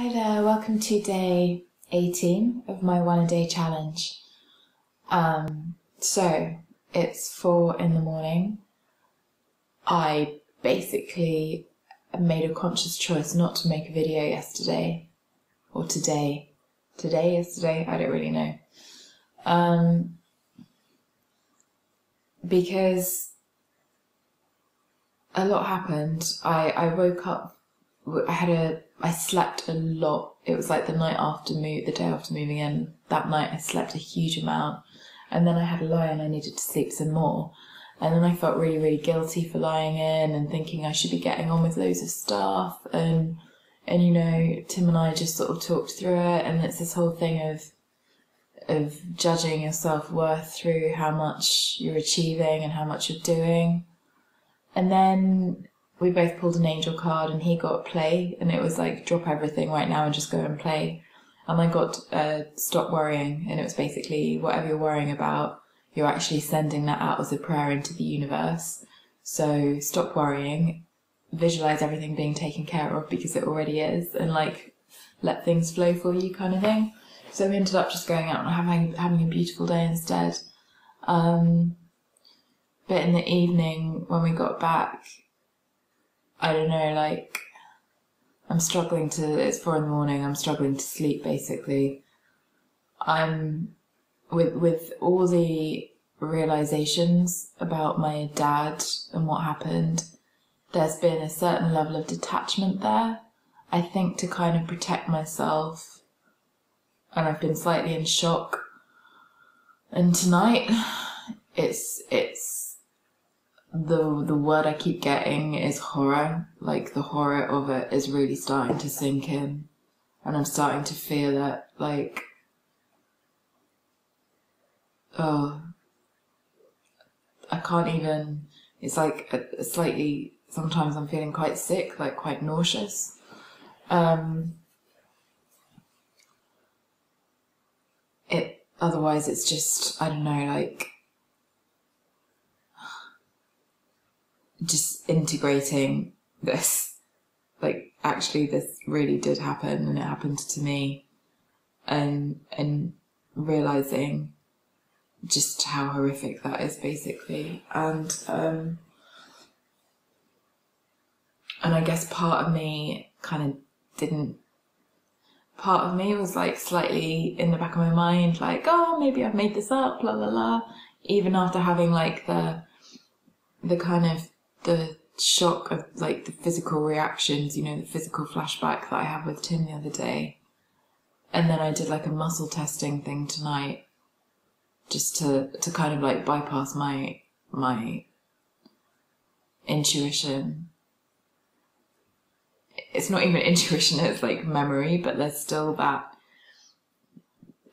Hi there, welcome to day 18 of my 1-a-day challenge. So it's 4 in the morning. I basically made a conscious choice not to make a video yesterday, or today, yesterday, I don't really know. Because a lot happened. I woke up, I slept a lot. It was like the day after moving in. That night I slept a huge amount, and then I had a lie and I needed to sleep some more. And then I felt really, really guilty for lying in and thinking I should be getting on with loads of stuff. And you know, Tim and I just sort of talked through it, and it's this whole thing of judging your self-worth through how much you're achieving and how much you're doing. And then we both pulled an angel card and he got play, and it was like, drop everything right now and just go and play. And I got stop worrying, and it was basically whatever you're worrying about, you're actually sending that out as a prayer into the universe. So stop worrying, visualize everything being taken care of because it already is, and like let things flow for you kind of thing. So we ended up just going out and having a beautiful day instead. But in the evening when we got back, I don't know, like, it's 4 in the morning, I'm struggling to sleep basically. I'm, with all the realizations about my dad and what happened, there's been a certain level of detachment there, I think, to kind of protect myself, and I've been slightly in shock. And tonight, it's the word I keep getting is horror. Like, the horror of it is really starting to sink in, and I'm starting to feel it, like, oh, I can't even, it's like a slightly, sometimes I'm feeling quite sick, like quite nauseous. Otherwise it's just, I don't know, like, just integrating this, like, actually this really did happen and it happened to me, and realizing just how horrific that is basically. And I guess part of me was like slightly in the back of my mind, like, oh, maybe I've made this up, la la la, even after having like the kind of the shock of like the physical reactions, you know, the physical flashback that I had with Tim the other day. And then I did like a muscle testing thing tonight, just to kind of like bypass my intuition. It's not even intuition, it's like memory, but there's still that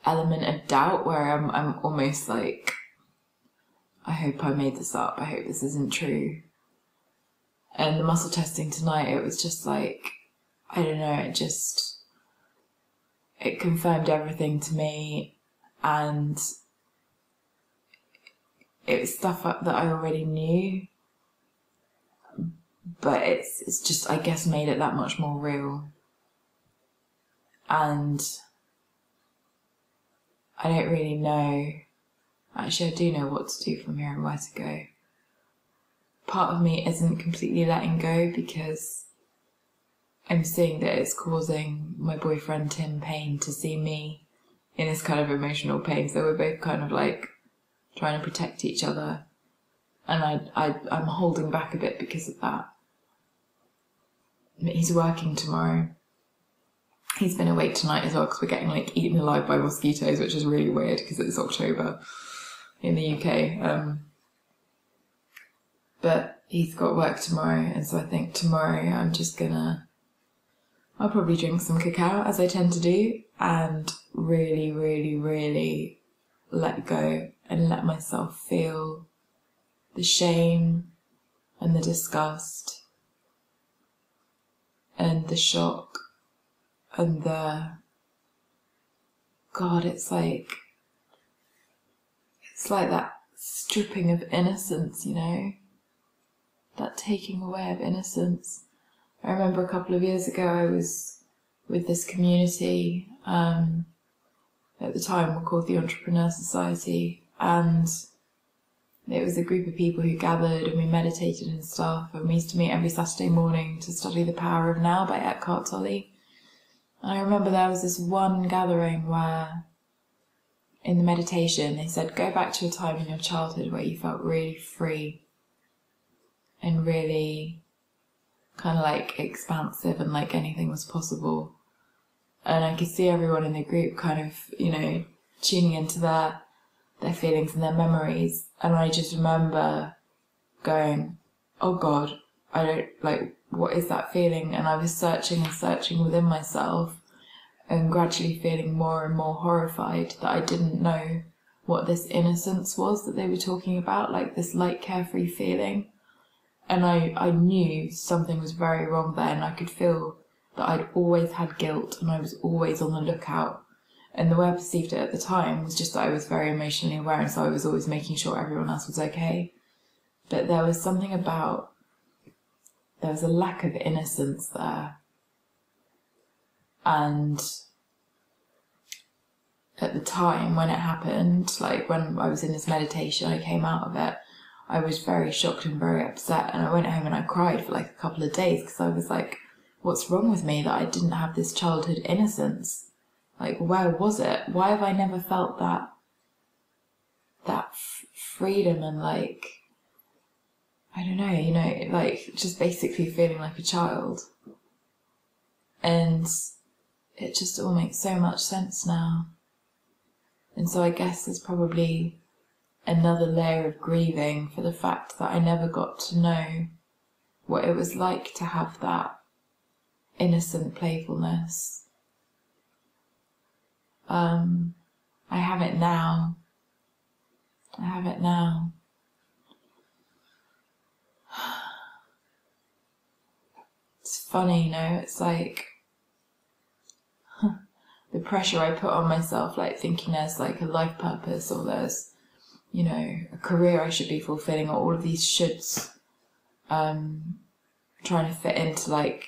element of doubt where I'm almost like, I hope I made this up, I hope this isn't true. And the muscle testing tonight, it was just like, I don't know, it confirmed everything to me, and it was stuff that I already knew, but it's just, I guess, made it that much more real. And I don't really know, actually I do know what to do from here and where to go. Part of me isn't completely letting go because I'm seeing that it's causing my boyfriend Tim pain to see me in this kind of emotional pain. So we're both kind of like trying to protect each other, and I'm holding back a bit because of that. He's working tomorrow. He's been awake tonight as well because we're getting like eaten alive by mosquitoes, which is really weird because it's October in the UK. But he's got work tomorrow, and so I think tomorrow I'll probably drink some cacao, as I tend to do, and really, really, really let go and let myself feel the shame and the disgust and the shock and it's like that stripping of innocence, you know? That taking away of innocence. I remember a couple of years ago I was with this community. At the time were called the Entrepreneur Society, and it was a group of people who gathered and we meditated and stuff, and we used to meet every Saturday morning to study The Power of Now by Eckhart Tolle. And I remember there was this one gathering where in the meditation they said, go back to a time in your childhood where you felt really free and really kind of like expansive and like anything was possible. And I could see everyone in the group kind of, you know, tuning into their feelings and their memories. And I just remember going, oh God, I don't, like, what is that feeling? And I was searching and searching within myself and gradually feeling more and more horrified that I didn't know what this innocence was that they were talking about, like this light, carefree feeling. And I knew something was very wrong there, and I could feel that I'd always had guilt and I was always on the lookout. And the way I perceived it at the time was just that I was very emotionally aware, and so I was always making sure everyone else was okay. But there was something about, there was a lack of innocence there. And at the time when it happened, like when I was in this meditation, I came out of it, I was very shocked and very upset, and I went home and I cried for like a couple of days because I was like, what's wrong with me that I didn't have this childhood innocence? Like, where was it? Why have I never felt that freedom and like, I don't know, you know, like just basically feeling like a child. And it just all makes so much sense now. And so I guess there's probably another layer of grieving for the fact that I never got to know what it was like to have that innocent playfulness. I have it now. I have it now. It's funny, you know, it's like the pressure I put on myself, like thinking there's like a life purpose or there's, you know, a career I should be fulfilling, or all of these shoulds, trying to fit into like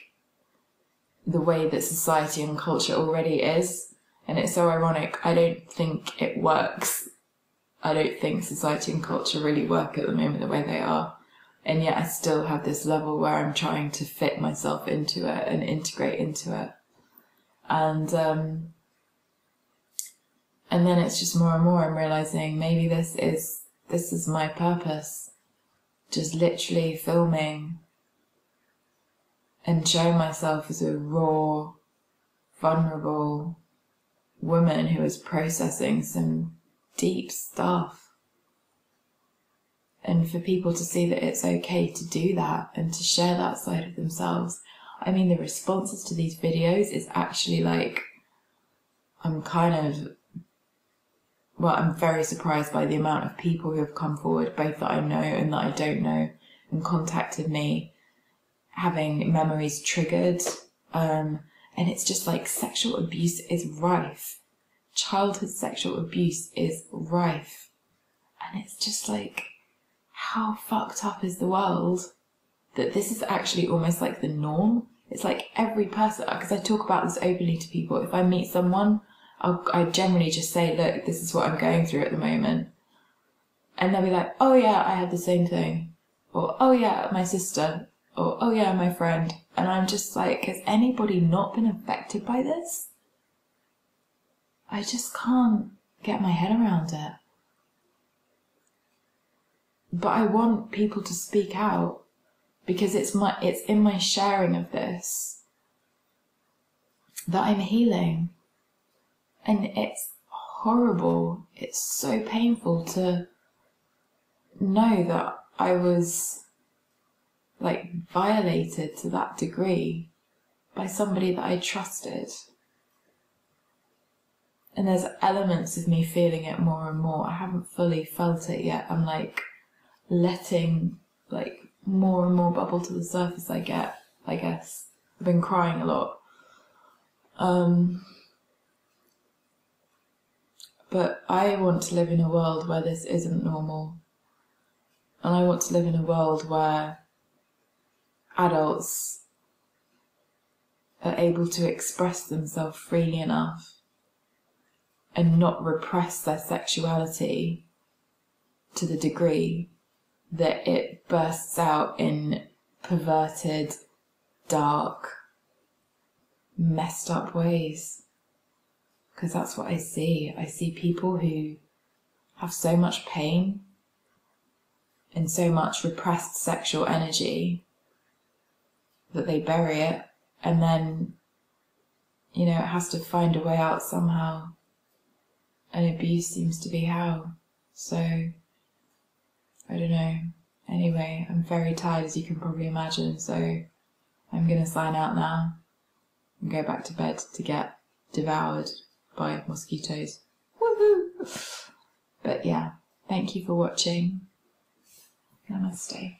the way that society and culture already is. And it's so ironic, I don't think it works. I don't think society and culture really work at the moment the way they are. And yet I still have this level where I'm trying to fit myself into it and integrate into it. And then it's just more and more I'm realizing maybe this is my purpose. Just literally filming and showing myself as a raw, vulnerable woman who is processing some deep stuff. And for people to see that it's okay to do that and to share that side of themselves. I mean, the responses to these videos is actually like, I'm very surprised by the amount of people who have come forward, both that I know and that I don't know, and contacted me, having memories triggered. And it's just like sexual abuse is rife. Childhood sexual abuse is rife. And it's just like, how fucked up is the world that this is actually almost like the norm? It's like every person, because I talk about this openly to people. If I meet someone, I generally just say, look, this is what I'm going through at the moment. And they'll be like, oh yeah, I had the same thing. Or, oh yeah, my sister. Or, oh yeah, my friend. And I'm just like, has anybody not been affected by this? I just can't get my head around it. But I want people to speak out, because it's in my sharing of this that I'm healing. And it's horrible. It's so painful to know that I was like violated to that degree by somebody that I trusted. And there's elements of me feeling it more and more. I haven't fully felt it yet. I'm like letting like more and more bubble to the surface, I guess. I've been crying a lot. But I want to live in a world where this isn't normal. And I want to live in a world where adults are able to express themselves freely enough and not repress their sexuality to the degree that it bursts out in perverted, dark, messed up ways. Because that's what I see. I see people who have so much pain and so much repressed sexual energy that they bury it, and then, you know, it has to find a way out somehow. And abuse seems to be how. So, I don't know. Anyway, I'm very tired, as you can probably imagine, so I'm going to sign out now and go back to bed to get devoured by mosquitoes. Woohoo! But yeah, thank you for watching. Namaste.